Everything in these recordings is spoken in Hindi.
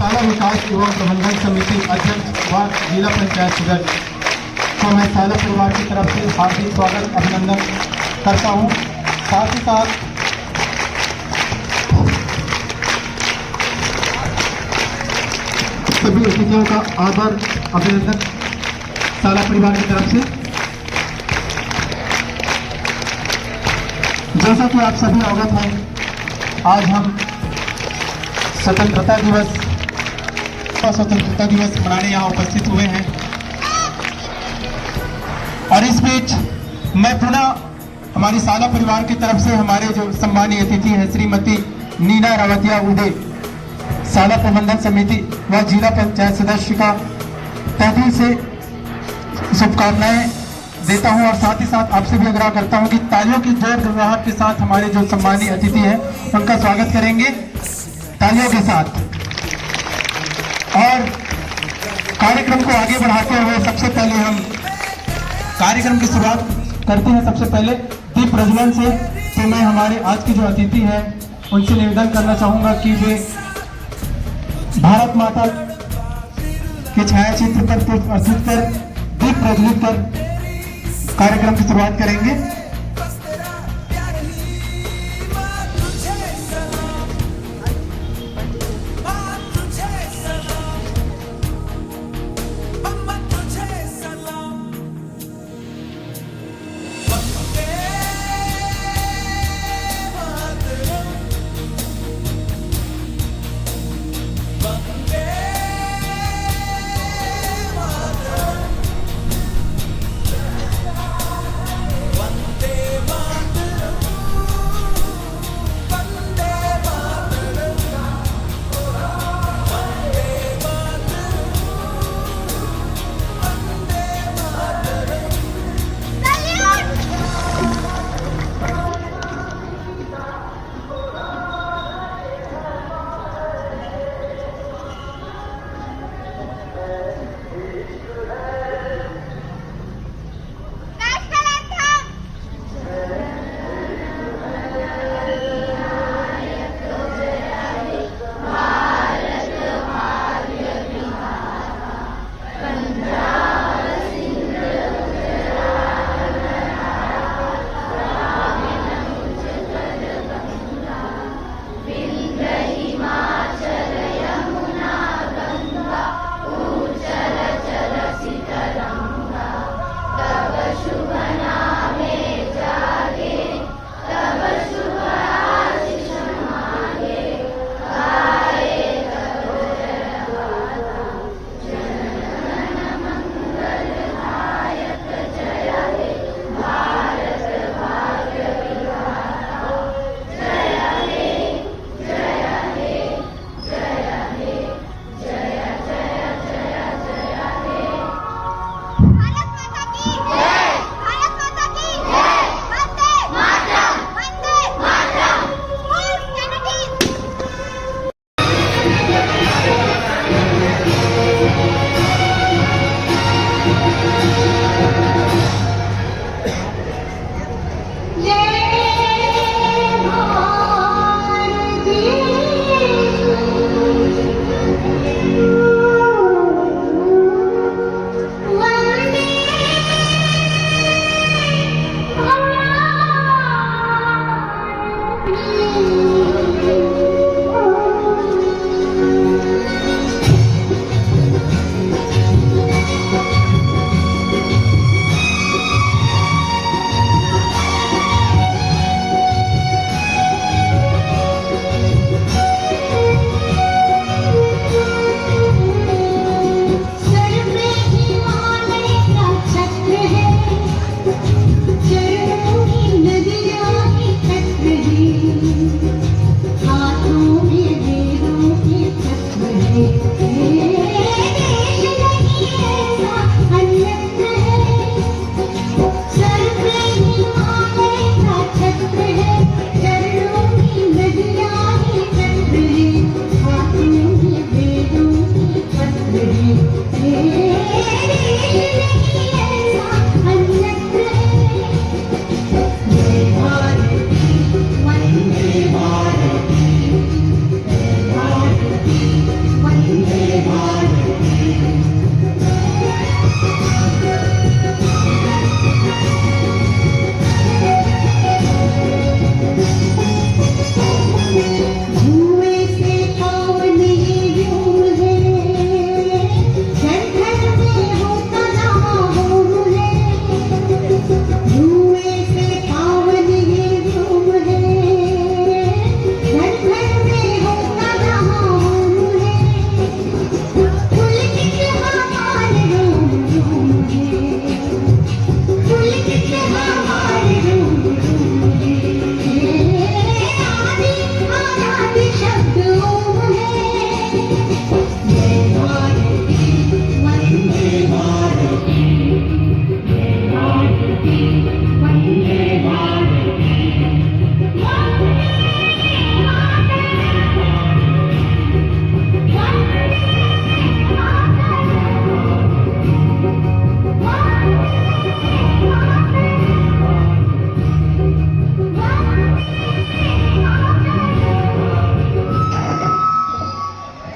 साला विकास एवं प्रबंधन समिति अध्यक्ष व जिला पंचायत सदस्य को मैं साला परिवार की तरफ से हार्दिक स्वागत अभिनंदन करता हूं। साथ ही साथ सभी अतिथियों का आदर अभिनंदन साला परिवार की तरफ से। जैसा कि आप सभी अवगत हैं, आज हम स्वतंत्रता दिवस मनाने यहाँ उपस्थित हुए हैं और इस बीच मैं पुनः हमारी साला परिवार की तरफ से हमारे जो सम्मानीय अतिथि हैं श्रीमती नीना रावतिया उदय, साला प्रबंधन समिति व जिला पंचायत सदस्य का तहे दिल से शुभकामनाएं देता हूं और साथ ही साथ आपसे भी आग्रह करता हूं कि तालियों की जोर गुड़गुड़ाहट के साथ हमारे जो सम्मानीय अतिथि हैं उनका स्वागत करेंगे तालियों के साथ। और कार्यक्रम को आगे बढ़ाते हुए सबसे पहले हम कार्यक्रम की शुरुआत करते हैं। सबसे पहले दीप प्रज्वलन से तो मैं हमारे आज के जो अतिथि हैं उनसे निवेदन करना चाहूंगा कि वे भारत माता के छायाचित्र पर पुष्प अर्पित कर दीप प्रज्वलित कर कार्यक्रम की शुरुआत करेंगे।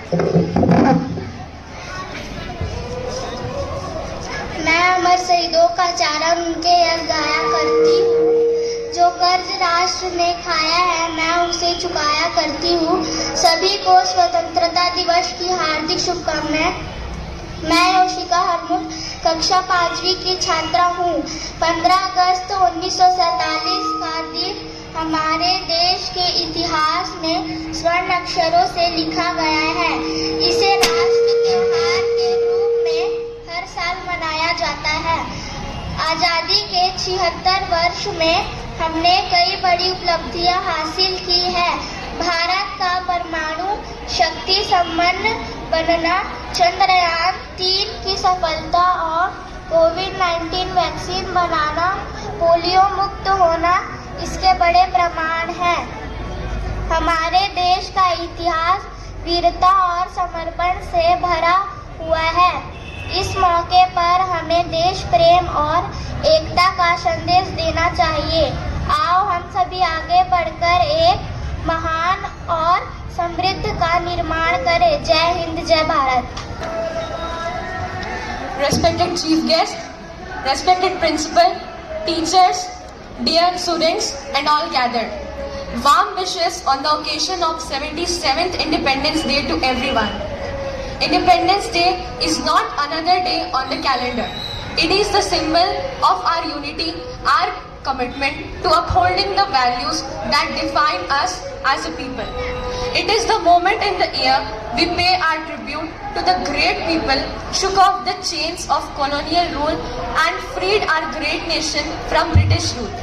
मैं अमर शहीदों का चारण उनके यश गाया करती हूँ। जो कर्ज राष्ट्र ने खाया है मैं उसे चुकाया करती हूँ। सभी को स्वतंत्रता दिवस की हार्दिक शुभकामनाएं। मैं योशिका हरमुट कक्षा 5वीं की छात्रा हूँ। 15 अगस्त 1947 का दिन हमारे देश के इतिहास में स्वर्ण अक्षरों से लिखा गया है। इसे राष्ट्र त्योहार के रूप में हर साल मनाया जाता है। आजादी के 76 वर्ष में हमने कई बड़ी उपलब्धियां हासिल की है। भारत का परमाणु शक्ति संपन्न बनना, चंद्रयान 3 की सफलता और कोविड-19 वैक्सीन बनाना, पोलियो मुक्त होना इसके बड़े प्रमाण हैं। हमारे देश का इतिहास वीरता और समर्पण से भरा हुआ है। इस मौके पर हमें देश प्रेम और एकता का संदेश देना चाहिए। आओ हम सभी आगे बढ़कर एक महान और समृद्ध का निर्माण करें। जय हिंद, जय Bharat. Respected Chief Guest, respected Principal, teachers, dear students and all gathered. Warm wishes on the occasion of 77th Independence Day to everyone. Independence Day is not another day on the calendar. It is the symbol of our unity, our commitment to upholding the values that define us as a people. It is the moment in the year we pay our tribute to the great people shook off the chains of colonial rule and freed our great nation from British rule.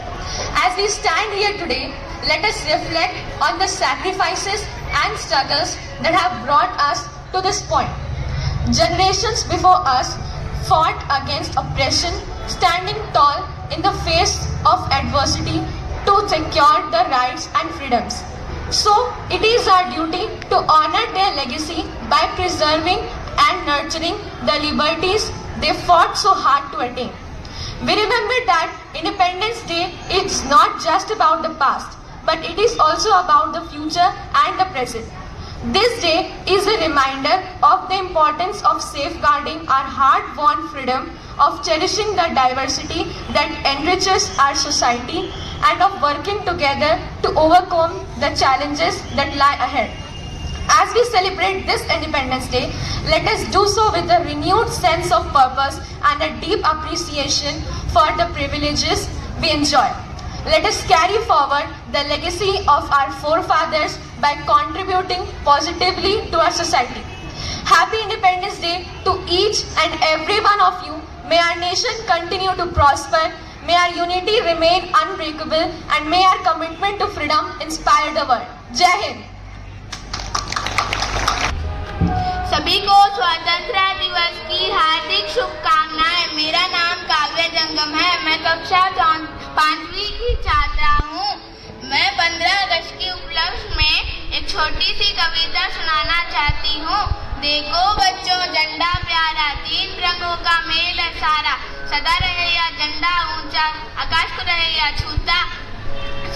As we stand here today, let us reflect on the sacrifices and struggles that have brought us to this point. Generations before us fought against oppression, standing tall in the face of adversity to secure the rights and freedoms. So, it is our duty to honor their legacy by preserving and nurturing the liberties they fought so hard to attain. We remember that Independence Day is not just about the past, but it is also about the future and the present. This day is a reminder of the importance of safeguarding our hard-won freedom, of cherishing the diversity that enriches our society, and of working together to overcome the challenges that lie ahead. As we celebrate this Independence Day, let us do so with a renewed sense of purpose and a deep appreciation for the privileges we enjoy. Let us carry forward the legacy of our forefathers by contributing positively to our society. Happy Independence Day to each and every one of you. May our nation continue to prosper. May our unity remain unbreakable, and may our commitment to freedom inspire the world. Jai Hind. सभी को स्वतंत्रता दिवस की हार्दिक शुभकामनाएं। मेरा नाम काव्य जंगम है। मैं कक्षा 5वीं की छात्रा हूँ। मैं 15 अगस्त के उपलक्ष्य में एक छोटी सी कविता सुनाना चाहती हूँ। देखो बच्चों झंडा प्यारा, 3 रंगों का मेल है सारा। सदा रहे या झंडा ऊंचा, आकाश को रहे या छूता।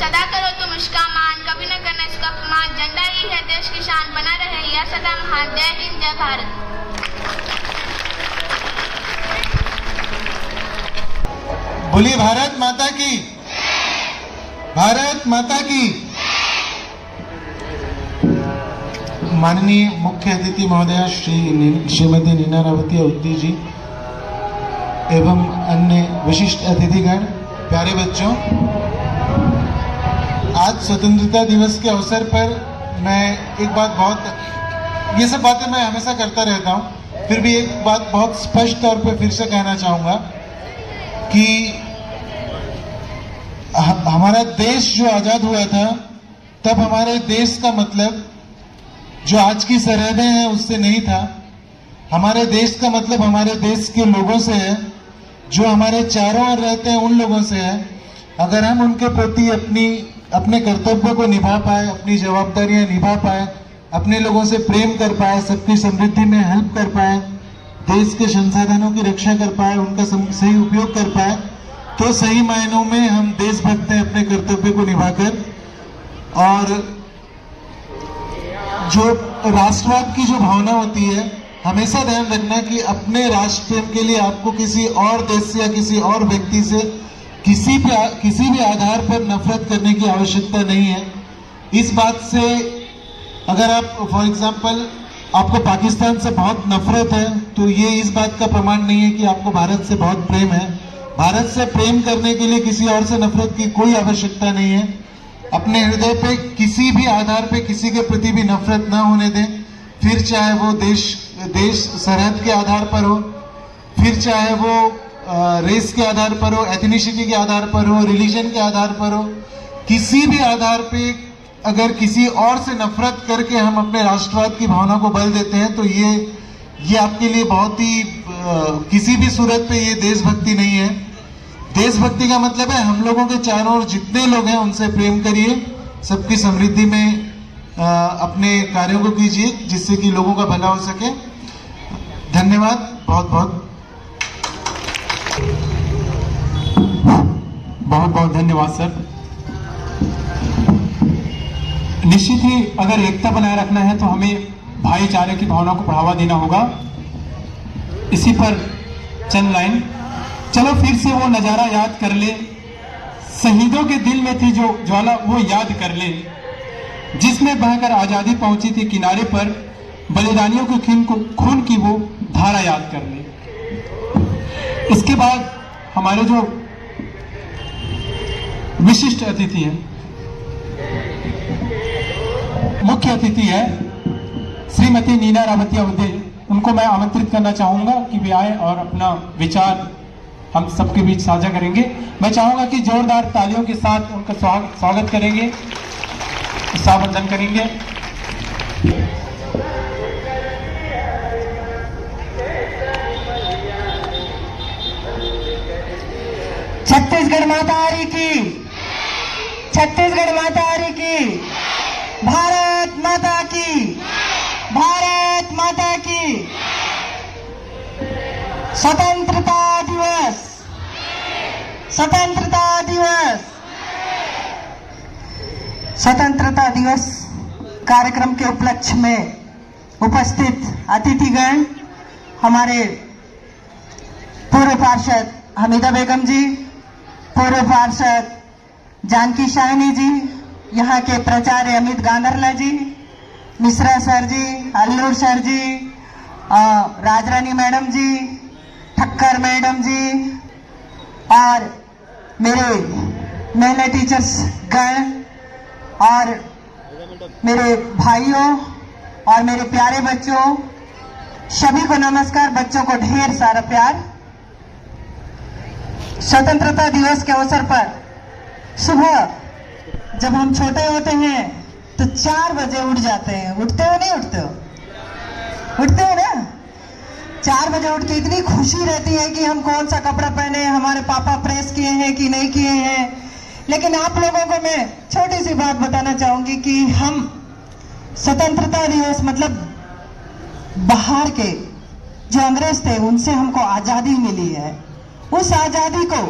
सदा करो तुम इसका मान, कभी न करना इसका अपमान। झंडा ही है देश की शान, बना रहे या सदा महान। जय हिंद, जय भारत। बोलिए भारत माता की, भारत माता की। माननीय मुख्य अतिथि महोदया श्रीमती नीना रावतिया उद्दी जी एवं अन्य विशिष्ट अतिथिगण, प्यारे बच्चों, आज स्वतंत्रता दिवस के अवसर पर मैं एक बात ये सब बातें मैं हमेशा करता रहता हूँ, फिर भी एक बात बहुत स्पष्ट तौर पर फिर से कहना चाहूँगा कि हमारा देश जो आज़ाद हुआ था, तब हमारे देश का मतलब जो आज की सरहदें हैं उससे नहीं था। हमारे देश का मतलब हमारे देश के लोगों से है, जो हमारे चारों ओर रहते हैं उन लोगों से है। अगर हम उनके प्रति अपने कर्तव्यों को निभा पाए, अपनी जवाबदारियां निभा पाए, अपने लोगों से प्रेम कर पाए, सबकी समृद्धि में हेल्प कर पाए, देश के संसाधनों की रक्षा कर पाए, उनका सही उपयोग कर पाए, तो सही मायनों में हम देशभक्त हैं अपने कर्तव्य को निभाकर। और जो राष्ट्रवाद की जो भावना होती है, हमेशा ध्यान रखना कि अपने राष्ट्र प्रेम के लिए आपको किसी और देश से या किसी और व्यक्ति से किसी भी आधार पर नफरत करने की आवश्यकता नहीं है। इस बात से अगर आप फॉर एग्जांपल आपको पाकिस्तान से बहुत नफरत है तो ये इस बात का प्रमाण नहीं है कि आपको भारत से बहुत प्रेम है। भारत से प्रेम करने के लिए किसी और से नफरत की कोई आवश्यकता नहीं है। अपने हृदय पे किसी भी आधार पे किसी के प्रति भी नफरत ना होने दें, फिर चाहे वो देश सरहद के आधार पर हो, फिर चाहे वो रेस के आधार पर हो, एथनिसिटी के आधार पर हो, रिलीजन के आधार पर हो, किसी भी आधार पे अगर किसी और से नफरत करके हम अपने राष्ट्रवाद की भावना को बल देते हैं तो ये आपके लिए बहुत ही किसी भी सूरत पे ये देशभक्ति नहीं है। देशभक्ति का मतलब है हम लोगों के चारों ओर जितने लोग हैं उनसे प्रेम करिए, सबकी समृद्धि में अपने कार्यों को कीजिए जिससे कि लोगों का भला हो सके। धन्यवाद, बहुत बहुत धन्यवाद सर। निश्चित ही अगर एकता बनाए रखना है तो हमें भाईचारे की भावना को बढ़ावा देना होगा। इसी पर चंद लाइन, चलो फिर से वो नजारा याद कर ले, शहीदों के दिल में थी जो ज्वाला वो याद कर ले, जिसमें बहकर आजादी पहुंची थी किनारे पर, बलिदानियों के खून की वो धारा याद कर ले। इसके बाद हमारे जो विशिष्ट अतिथि हैं, मुख्य अतिथि है श्रीमती नीना रावतिया उदे, उनको मैं आमंत्रित करना चाहूंगा कि वे आए और अपना विचार हम सबके बीच साझा करेंगे। मैं चाहूंगा कि जोरदार तालियों के साथ उनका स्वागत करेंगे, सावधान करेंगे। छत्तीसगढ़ माता हरी की, छत्तीसगढ़ माता हरी की, भारत माता की, भारत माता की। स्वतंत्रता दिवस, स्वतंत्रता दिवस, स्वतंत्रता दिवस कार्यक्रम के उपलक्ष्य में उपस्थित अतिथिगण, हमारे पूर्व पार्षद हमीदा बेगम जी, पूर्व पार्षद जानकी शाहनी जी, यहाँ के प्राचार्य अमित गांधरला जी, मिश्रा सर जी, अल्लूर सर जी, राजरानी मैडम जी, ठक्कर मैडम जी और मेरे महिला टीचर्स गण और मेरे भाइयों और मेरे प्यारे बच्चों, सभी को नमस्कार। बच्चों को ढेर सारा प्यार। स्वतंत्रता दिवस के अवसर पर सुबह जब हम छोटे होते हैं तो 4 बजे उठ जाते हैं। उठते हो नहीं उठते हो? उठते हो ना? 4 बजे उठ के इतनी खुशी रहती है कि हम कौन सा कपड़ा पहने, हमारे पापा प्रेस किए हैं कि नहीं किए हैं। लेकिन आप लोगों को मैं छोटी सी बात बताना चाहूंगी कि हम स्वतंत्रता दिवस मतलब बाहर के जो अंग्रेज थे उनसे हमको आजादी मिली है। उस आजादी को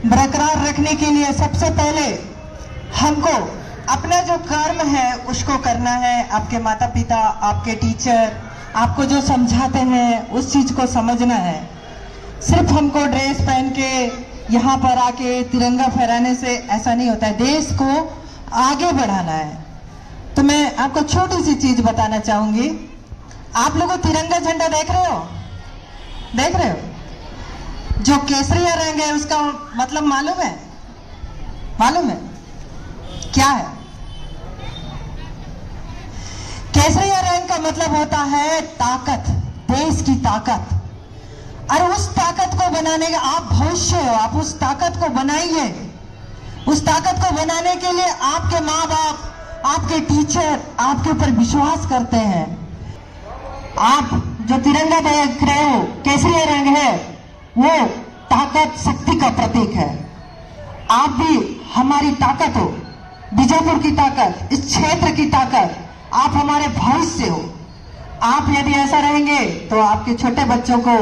बरकरार रखने के लिए सबसे पहले हमको अपना जो कर्म है उसको करना है। आपके माता पिता, आपके टीचर आपको जो समझाते हैं उस चीज को समझना है। सिर्फ हमको ड्रेस पहन के यहाँ पर आके तिरंगा फहराने से ऐसा नहीं होता है, देश को आगे बढ़ाना है। तो मैं आपको छोटी सी चीज बताना चाहूंगी। आप लोगों तिरंगा झंडा देख रहे हो? देख रहे हो? जो केसरिया रंग है उसका मतलब मालूम है? मालूम है क्या है? केसरिया रंग का मतलब होता है ताकत, देश की ताकत। और उस ताकत को बनाने का आप भविष्य हो, आप उस ताकत को बनाइए। उस ताकत को बनाने के लिए आपके माँ बाप, आपके टीचर आपके ऊपर विश्वास करते हैं। आप जो तिरंगा देख रहे हो, केसरिया रंग है, वो ताकत, शक्ति का प्रतीक है। आप भी हमारी ताकत हो, बीजापुर की ताकत, इस क्षेत्र की ताकत। आप हमारे भविष्य हो। आप यदि ऐसा रहेंगे तो आपके छोटे बच्चों को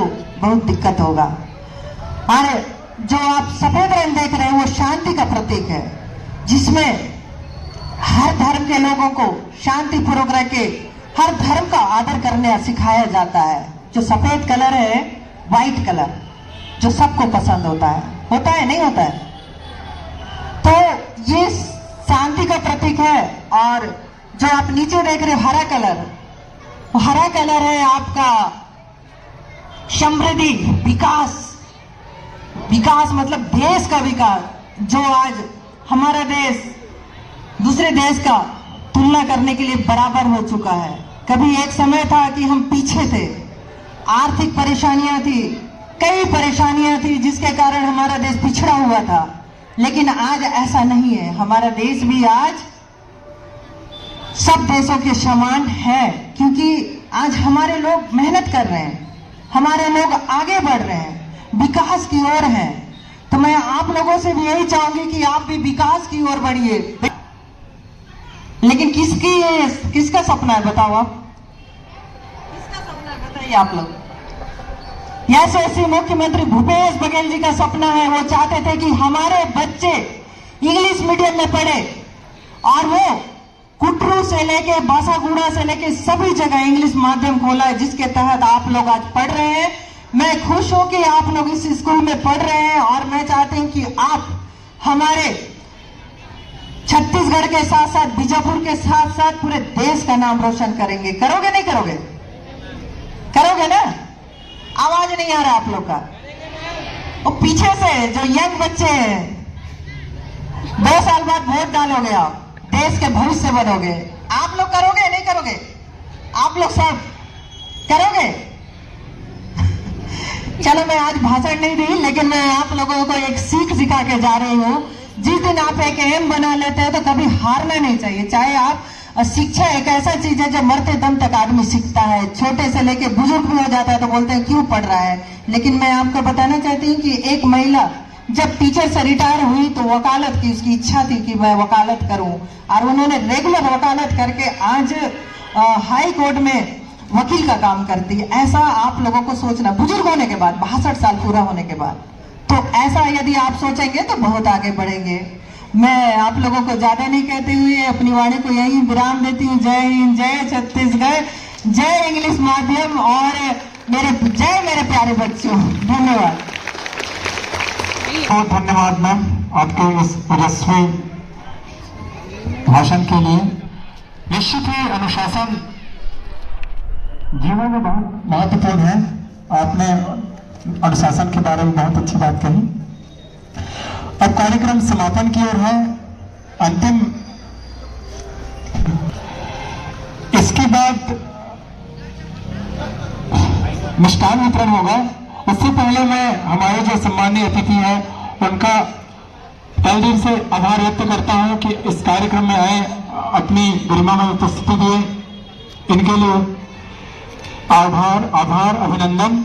बहुत दिक्कत होगा। और जो आप सफेद रंग देख रहे हैं वो शांति का प्रतीक है, जिसमें हर धर्म के लोगों को शांतिपूर्वक रह के हर धर्म का आदर करने सिखाया जाता है। जो सफेद कलर है, व्हाइट कलर, जो सबको पसंद होता है नहीं होता है? तो ये शांति का प्रतीक है। और जो आप नीचे देख रहे हो हरा कलर, वो हरा कलर है आपका समृद्धि, विकास। विकास मतलब देश का विकास, जो आज हमारा देश दूसरे देश का तुलना करने के लिए बराबर हो चुका है। कभी एक समय था कि हम पीछे थे, आर्थिक परेशानियां थी, कई परेशानियां थी जिसके कारण हमारा देश पिछड़ा हुआ था। लेकिन आज ऐसा नहीं है, हमारा देश भी आज सब देशों के समान है, क्योंकि आज हमारे लोग मेहनत कर रहे हैं, हमारे लोग आगे बढ़ रहे हैं, विकास की ओर हैं। तो मैं आप लोगों से भी यही चाहूंगी कि आप भी विकास की ओर बढ़िए। लेकिन किसका सपना है बताओ आप? किसका सपना है बताइए आप लोग? यशस्वी मुख्यमंत्री भूपेश बघेल जी का सपना है। वो चाहते थे कि हमारे बच्चे इंग्लिश मीडियम में पढ़े, और वो कुटरू से लेके बासागुड़ा से लेके सभी जगह इंग्लिश माध्यम खोला है, जिसके तहत आप लोग आज पढ़ रहे हैं। मैं खुश हूं कि आप लोग इस स्कूल में पढ़ रहे हैं, और मैं चाहती हूं कि आप हमारे छत्तीसगढ़ के साथ साथ बीजापुर के साथ साथ पूरे देश का नाम रोशन करेंगे। करोगे नहीं करोगे? करोगे ना? आवाज नहीं आ रहा आप लोग का। वो पीछे से जो यंग बच्चे हैं, 2 साल बाद वोट डालोगे, आप देश के भविष्य बनोगे। आप लोग करोगे नहीं करोगे? आप लोग सब करोगे? चलो, मैं आज भाषण नहीं दी, लेकिन मैं आप लोगों को एक सीख सिखा के जा रही हूँ। जिस दिन आप एक एम बना लेते हो तो कभी हारना नहीं चाहिए। चाहे आप, शिक्षा एक ऐसा चीज है जो मरते दम तक आदमी सीखता है। छोटे से लेके बुजुर्ग भी हो जाता है तो बोलते हैं क्यों पढ़ रहा है। लेकिन मैं आपको बताना चाहती हूँ कि एक महिला जब टीचर से रिटायर हुई तो वकालत की उसकी इच्छा थी कि मैं वकालत करूं, और उन्होंने रेगुलर वकालत करके आज हाई कोर्ट में वकील का काम करती है। ऐसा आप लोगों को सोचना, बुजुर्ग होने के बाद, 62 साल पूरा होने के बाद, तो ऐसा यदि आप सोचेंगे तो बहुत आगे बढ़ेंगे। मैं आप लोगों को ज्यादा नहीं कहते हुए अपनी वाणी को यही विराम देती हूँ। जय हिंद, जय छत्तीसगढ़, जय इंग्लिश माध्यम, और मेरे प्यारे बच्चों, धन्यवाद। बहुत धन्यवाद मैम आपके इस ओजस्वी भाषण के लिए। निश्चित ही अनुशासन जीवन में बहुत महत्वपूर्ण है। आपने अनुशासन के बारे में बहुत अच्छी बात कही। अब कार्यक्रम समापन की ओर है। अंतिम, इसके बाद मिष्ठान वितरण होगा। उससे पहले मैं हमारे जो सम्मानीय अतिथि हैं उनका तहे दिल से आभार व्यक्त करता हूं कि इस कार्यक्रम में आए, अपनी गरिमा में उपस्थिति दिए। इनके लिए आभार, अभिनंदन।